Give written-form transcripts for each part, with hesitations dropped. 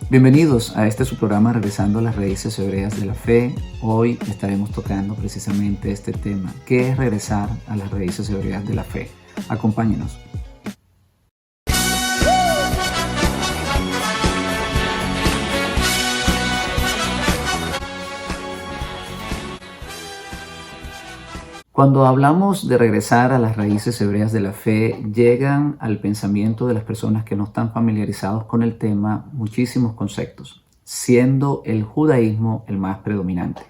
Bienvenidos a este su programa Regresando a las Raíces Hebreas de la Fe. Hoy estaremos tocando precisamente este tema, ¿qué es regresar a las raíces hebreas de la fe? Acompáñenos. Cuando hablamos de regresar a las raíces hebreas de la fe, llegan al pensamiento de las personas que no están familiarizados con el tema muchísimos conceptos, siendo el judaísmo el más predominante.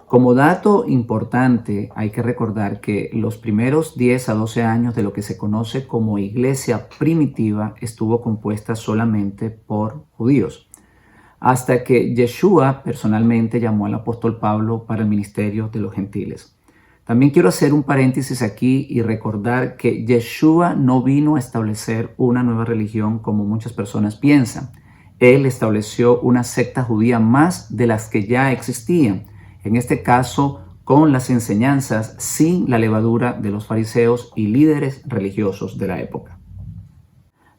Como dato importante, hay que recordar que los primeros 10 a 12 años de lo que se conoce como iglesia primitiva estuvo compuesta solamente por judíos, hasta que Yeshua personalmente llamó al apóstol Pablo para el ministerio de los gentiles. También quiero hacer un paréntesis aquí y recordar que Yeshua no vino a establecer una nueva religión como muchas personas piensan. Él estableció una secta judía más de las que ya existían, en este caso con las enseñanzas sin la levadura de los fariseos y líderes religiosos de la época.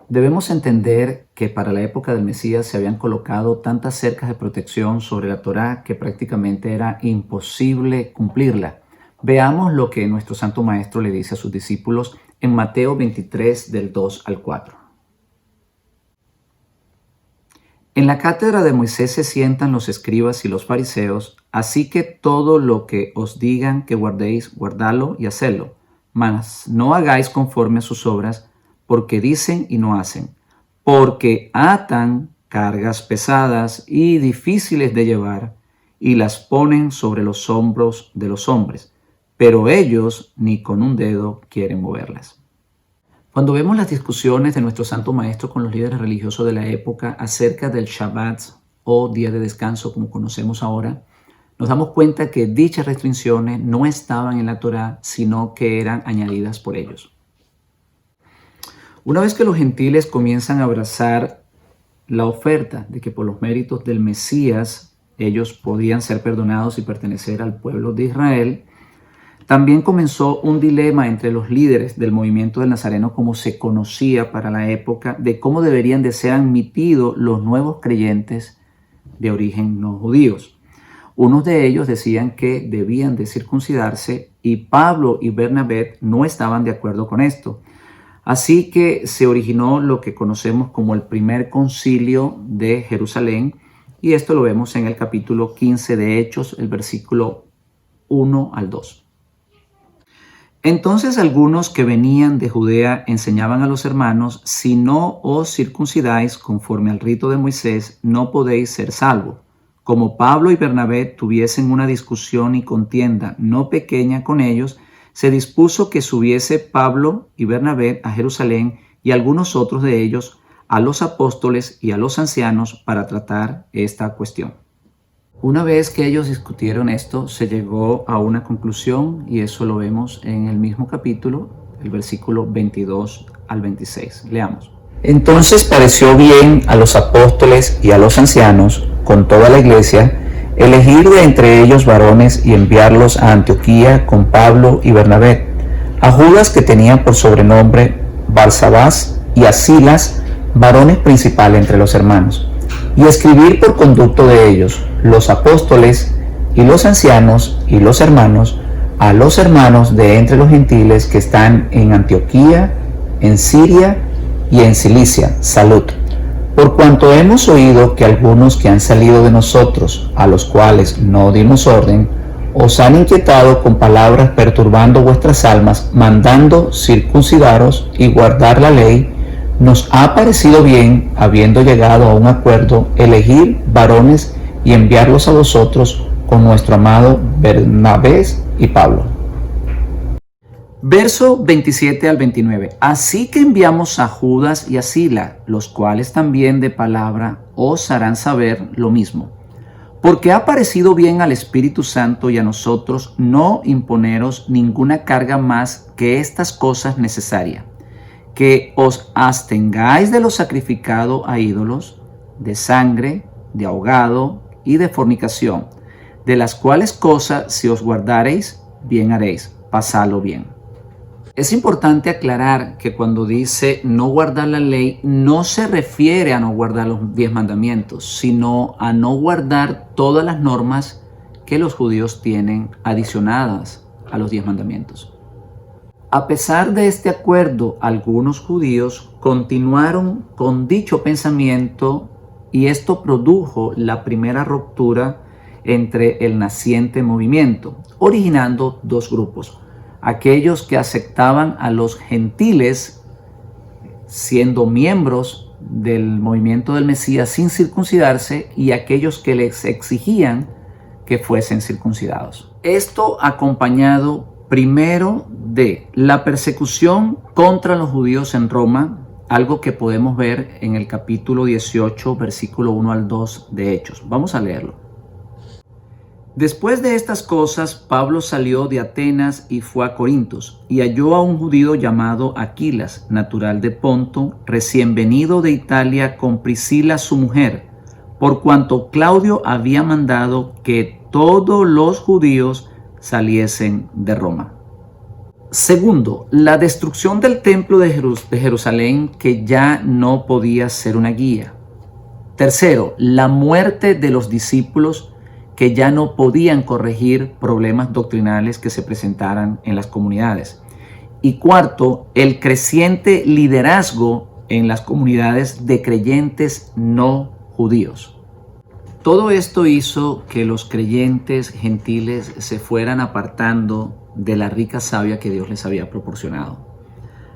Debemos entender que para la época del Mesías se habían colocado tantas cercas de protección sobre la Torá que prácticamente era imposible cumplirla. Veamos lo que nuestro Santo Maestro le dice a sus discípulos en Mateo 23, del 2 al 4. En la cátedra de Moisés se sientan los escribas y los fariseos, así que todo lo que os digan que guardéis, guardadlo y hacedlo, mas no hagáis conforme a sus obras, porque dicen y no hacen, porque atan cargas pesadas y difíciles de llevar, y las ponen sobre los hombros de los hombres, pero ellos ni con un dedo quieren moverlas. Cuando vemos las discusiones de nuestro Santo Maestro con los líderes religiosos de la época acerca del Shabbat o día de descanso como conocemos ahora, nos damos cuenta que dichas restricciones no estaban en la Torá, sino que eran añadidas por ellos. Una vez que los gentiles comienzan a abrazar la oferta de que por los méritos del Mesías ellos podían ser perdonados y pertenecer al pueblo de Israel, también comenzó un dilema entre los líderes del movimiento del Nazareno, como se conocía para la época, de cómo deberían de ser admitidos los nuevos creyentes de origen no judíos. Unos de ellos decían que debían de circuncidarse y Pablo y Bernabé no estaban de acuerdo con esto. Así que se originó lo que conocemos como el primer concilio de Jerusalén, y esto lo vemos en el capítulo 15 de Hechos, el versículo 1 al 2. Entonces algunos que venían de Judea enseñaban a los hermanos: si no os circuncidáis conforme al rito de Moisés, no podéis ser salvos. Como Pablo y Bernabé tuviesen una discusión y contienda no pequeña con ellos, se dispuso que subiese Pablo y Bernabé a Jerusalén y algunos otros de ellos a los apóstoles y a los ancianos para tratar esta cuestión. Una vez que ellos discutieron esto, se llegó a una conclusión, y eso lo vemos en el mismo capítulo, el versículo 22 al 26. Leamos. Entonces pareció bien a los apóstoles y a los ancianos, con toda la iglesia, elegir de entre ellos varones y enviarlos a Antioquía con Pablo y Bernabé, a Judas, que tenía por sobrenombre Barsabás, y a Silas, varones principales entre los hermanos, y escribir por conducto de ellos, los apóstoles y los ancianos y los hermanos, a los hermanos de entre los gentiles que están en Antioquía, en Siria y en Cilicia, salud. Por cuanto hemos oído que algunos que han salido de nosotros, a los cuales no dimos orden, os han inquietado con palabras perturbando vuestras almas, mandando circuncidaros y guardar la ley, nos ha parecido bien, habiendo llegado a un acuerdo, elegir varones y enviarlos a vosotros con nuestro amado Bernabé y Pablo. Verso 27 al 29. Así que enviamos a Judas y a Silas, los cuales también de palabra os harán saber lo mismo. Porque ha parecido bien al Espíritu Santo y a nosotros no imponeros ninguna carga más que estas cosas necesarias: que os abstengáis de lo sacrificado a ídolos, de sangre, de ahogado y de fornicación, de las cuales cosas si os guardareis, bien haréis, pasadlo bien. Es importante aclarar que cuando dice no guardar la ley, no se refiere a no guardar los 10 mandamientos, sino a no guardar todas las normas que los judíos tienen adicionadas a los 10 mandamientos. A pesar de este acuerdo, algunos judíos continuaron con dicho pensamiento y esto produjo la primera ruptura entre el naciente movimiento, originando dos grupos: aquellos que aceptaban a los gentiles siendo miembros del movimiento del Mesías sin circuncidarse y aquellos que les exigían que fuesen circuncidados. Esto acompañado primero de la persecución contra los judíos en Roma, algo que podemos ver en el capítulo 18, versículo 1 al 2 de Hechos. Vamos a leerlo. Después de estas cosas, Pablo salió de Atenas y fue a Corintos, y halló a un judío llamado Aquilas, natural de Ponto, recién venido de Italia con Priscila su mujer, por cuanto Claudio había mandado que todos los judíos saliesen de Roma. Segundo, la destrucción del templo de Jerusalén, que ya no podía ser una guía. Tercero, la muerte de los discípulos, que ya no podían corregir problemas doctrinales que se presentaran en las comunidades. Y cuarto, el creciente liderazgo en las comunidades de creyentes no judíos. Todo esto hizo que los creyentes gentiles se fueran apartando de la rica savia que Dios les había proporcionado,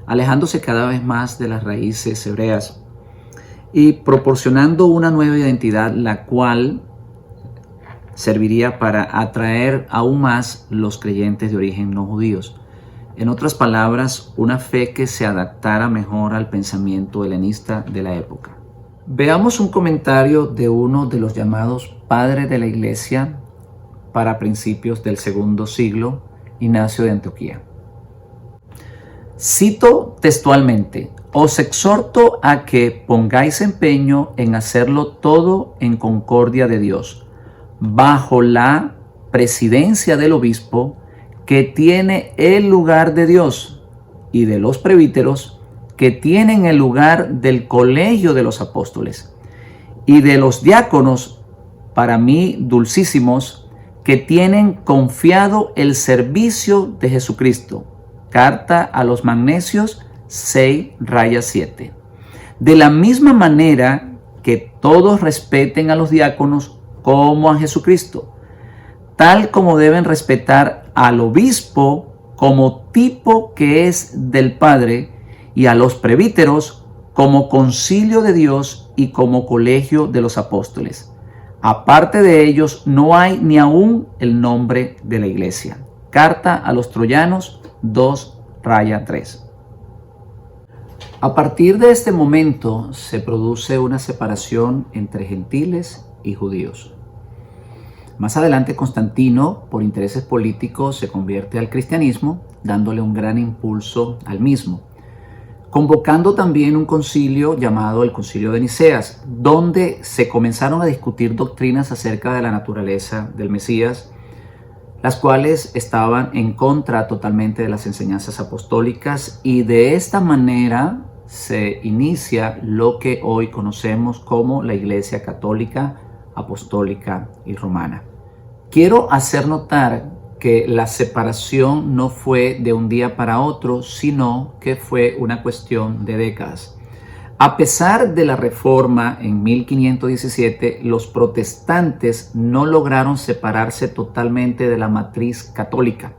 alejándose cada vez más de las raíces hebreas y proporcionando una nueva identidad, la cual serviría para atraer aún más los creyentes de origen no judíos. En otras palabras, una fe que se adaptara mejor al pensamiento helenista de la época. Veamos un comentario de uno de los llamados padres de la iglesia para principios del segundo siglo, Ignacio de Antioquía. Cito textualmente: os exhorto a que pongáis empeño en hacerlo todo en concordia de Dios, bajo la presidencia del obispo, que tiene el lugar de Dios, y de los presbíteros, que tienen el lugar del colegio de los apóstoles, y de los diáconos, para mí dulcísimos, que tienen confiado el servicio de Jesucristo. Carta a los Magnesios 6:7. De la misma manera que todos respeten a los diáconos como a Jesucristo, tal como deben respetar al obispo como tipo que es del Padre, y a los presbíteros como concilio de Dios y como colegio de los apóstoles. Aparte de ellos no hay ni aún el nombre de la iglesia. Carta a los Troyanos 2:3. A partir de este momento se produce una separación entre gentiles y judíos. Más adelante Constantino, por intereses políticos, se convierte al cristianismo, dándole un gran impulso al mismo, convocando también un concilio llamado el Concilio de Niceas, donde se comenzaron a discutir doctrinas acerca de la naturaleza del Mesías, las cuales estaban en contra totalmente de las enseñanzas apostólicas, y de esta manera se inicia lo que hoy conocemos como la Iglesia Católica, Apostólica y Romana. Quiero hacer notar que la separación no fue de un día para otro, sino que fue una cuestión de décadas. A pesar de la Reforma en 1517, los protestantes no lograron separarse totalmente de la matriz católica,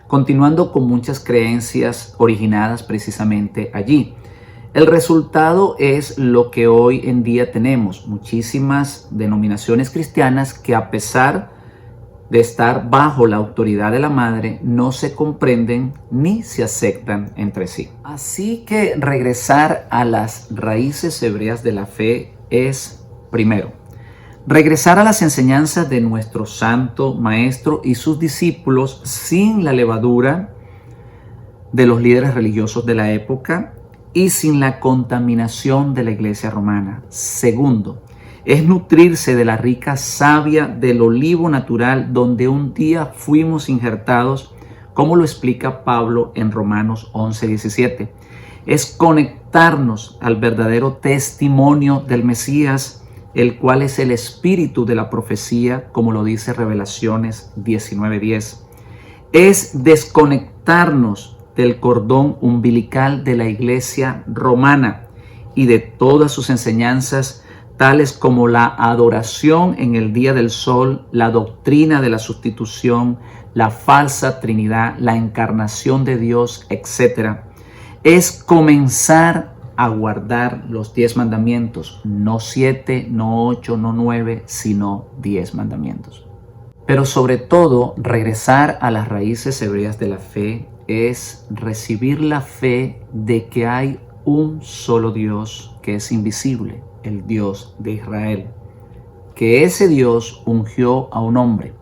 continuando con muchas creencias originadas precisamente allí. El resultado es lo que hoy en día tenemos, muchísimas denominaciones cristianas que, a pesar de estar bajo la autoridad de la madre, no se comprenden ni se aceptan entre sí. Así que regresar a las raíces hebreas de la fe es, primero, regresar a las enseñanzas de nuestro santo maestro y sus discípulos sin la levadura de los líderes religiosos de la época y sin la contaminación de la iglesia romana. Segundo, es nutrirse de la rica savia del olivo natural, donde un día fuimos injertados como lo explica Pablo en Romanos 11:17. Es conectarnos al verdadero testimonio del Mesías, el cual es el espíritu de la profecía, como lo dice Revelaciones 19:10. Es desconectarnos del cordón umbilical de la iglesia romana y de todas sus enseñanzas, tales como la adoración en el día del sol, la doctrina de la sustitución, la falsa Trinidad, la encarnación de Dios, etc. Es comenzar a guardar los 10 mandamientos, no 7, no 8, no 9, sino 10 mandamientos. Pero sobre todo, regresar a las raíces hebreas de la fe es recibir la fe de que hay un solo Dios que es invisible, el Dios de Israel, que ese Dios ungió a un hombre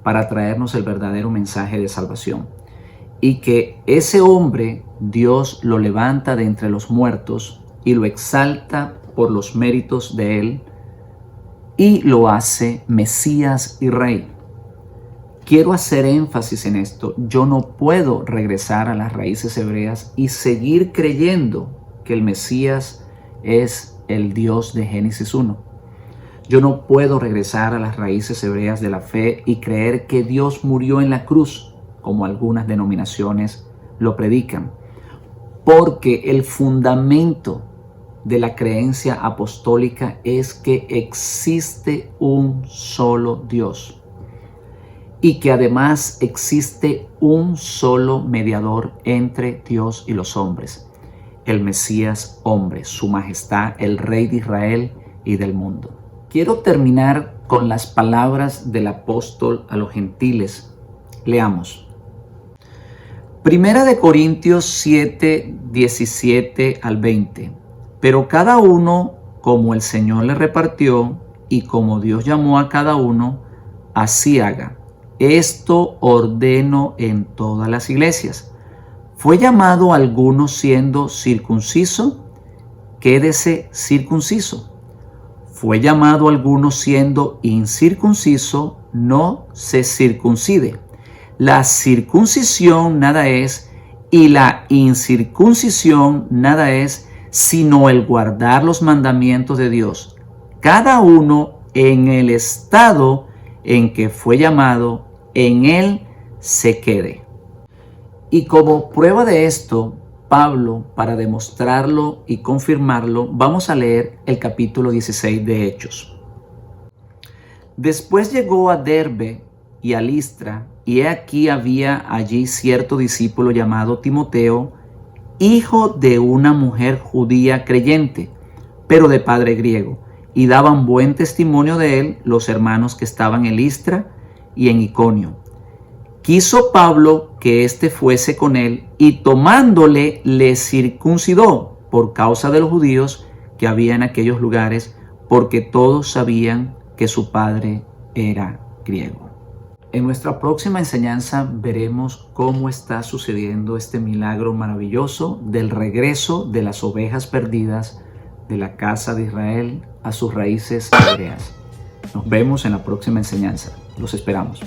para traernos el verdadero mensaje de salvación, y que ese hombre Dios lo levanta de entre los muertos y lo exalta por los méritos de él y lo hace Mesías y Rey. Quiero hacer énfasis en esto. Yo no puedo regresar a las raíces hebreas y seguir creyendo que el Mesías es el Dios de Génesis 1. Yo no puedo regresar a las raíces hebreas de la fe y creer que Dios murió en la cruz, como algunas denominaciones lo predican, porque el fundamento de la creencia apostólica es que existe un solo Dios y que además existe un solo mediador entre Dios y los hombres, el Mesías hombre, su majestad, el Rey de Israel y del mundo. Quiero terminar con las palabras del apóstol a los gentiles. Leamos. Primera de Corintios 7, 17 al 20. Pero cada uno, como el Señor le repartió y como Dios llamó a cada uno, así haga. Esto ordeno en todas las iglesias. ¿Fue llamado alguno siendo circunciso? Quédese circunciso. ¿Fue llamado alguno siendo incircunciso? No se circuncide. La circuncisión nada es y la incircuncisión nada es, sino el guardar los mandamientos de Dios, cada uno en el estado en que fue llamado, en él se quede. Y como prueba de esto, Pablo, para demostrarlo y confirmarlo, vamos a leer el capítulo 16 de Hechos. Después llegó a Derbe y a Listra, y he aquí había allí cierto discípulo llamado Timoteo, hijo de una mujer judía creyente, pero de padre griego, y daban buen testimonio de él los hermanos que estaban en Listra y en Iconio. Quiso Pablo que éste fuese con él, y tomándole le circuncidó por causa de los judíos que había en aquellos lugares, porque todos sabían que su padre era griego. En nuestra próxima enseñanza veremos cómo está sucediendo este milagro maravilloso del regreso de las ovejas perdidas de la casa de Israel a sus raíces hebreas. Nos vemos en la próxima enseñanza. Los esperamos.